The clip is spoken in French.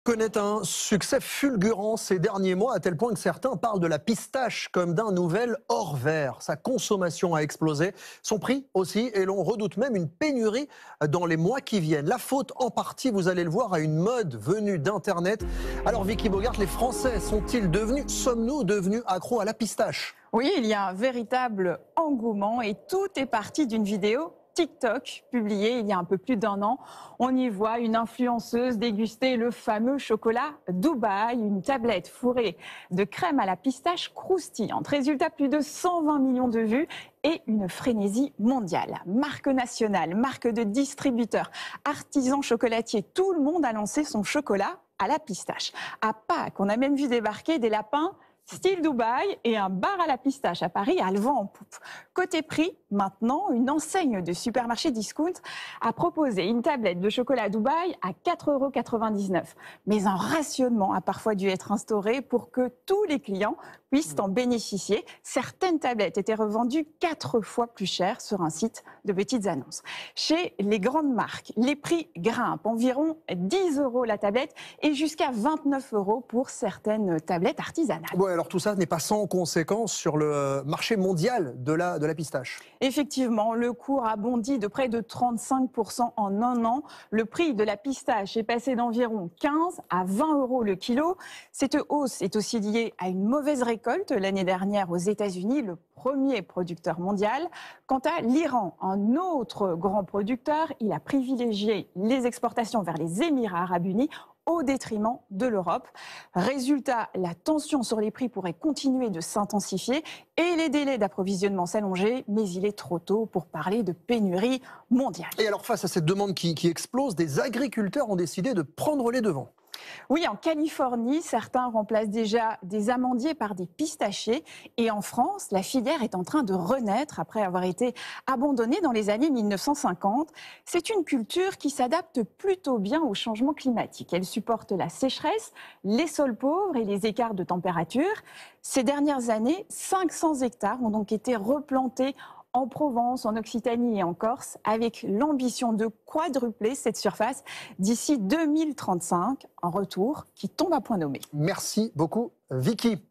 Connaît un succès fulgurant ces derniers mois, à tel point que certains parlent de la pistache comme d'un nouvel or vert. Sa consommation a explosé, son prix aussi, et l'on redoute même une pénurie dans les mois qui viennent. La faute en partie, vous allez le voir, à une mode venue d'Internet. Alors Vicky Bogart, les Français sommes-nous devenus accros à la pistache? Oui, il y a un véritable engouement et tout est parti d'une vidéo TikTok publiée il y a un peu plus d'un an. On y voit une influenceuse déguster le fameux chocolat Dubaï, une tablette fourrée de crème à la pistache croustillante. Résultat, plus de 120 millions de vues et une frénésie mondiale. Marque nationale, marque de distributeur, artisan chocolatier, tout le monde a lancé son chocolat à la pistache. À Pâques, on a même vu débarquer des lapins style Dubaï et un bar à la pistache à Paris a le vent en poupe. Côté prix, maintenant, une enseigne de supermarché discount a proposé une tablette de chocolat Dubaï à 4,99 €. Mais un rationnement a parfois dû être instauré pour que tous les clients puissent en bénéficier. Certaines tablettes étaient revendues 4 fois plus cher sur un site de petites annonces. Chez les grandes marques, les prix grimpent, environ 10 € la tablette et jusqu'à 29 € pour certaines tablettes artisanales. Ouais, alors tout ça n'est pas sans conséquence sur le marché mondial de la pistache. Effectivement, le cours a bondi de près de 35% en un an. Le prix de la pistache est passé d'environ 15 à 20 € le kilo. Cette hausse est aussi liée à une mauvaise récolte l'année dernière aux États-Unis, le premier producteur mondial. Quant à l'Iran, un autre grand producteur, il a privilégié les exportations vers les Émirats arabes unis au détriment de l'Europe. Résultat, la tension sur les prix pourrait continuer de s'intensifier et les délais d'approvisionnement s'allonger, mais il est trop tôt pour parler de pénurie mondiale. Et alors face à cette demande qui explose, des agriculteurs ont décidé de prendre les devants. Oui, en Californie, certains remplacent déjà des amandiers par des pistachiers. Et en France, la filière est en train de renaître après avoir été abandonnée dans les années 1950. C'est une culture qui s'adapte plutôt bien au changement climatique. Elle supporte la sécheresse, les sols pauvres et les écarts de température. Ces dernières années, 500 hectares ont donc été replantés en Provence, en Occitanie et en Corse, avec l'ambition de quadrupler cette surface d'ici 2035, un retour qui tombe à point nommé. Merci beaucoup Vicky.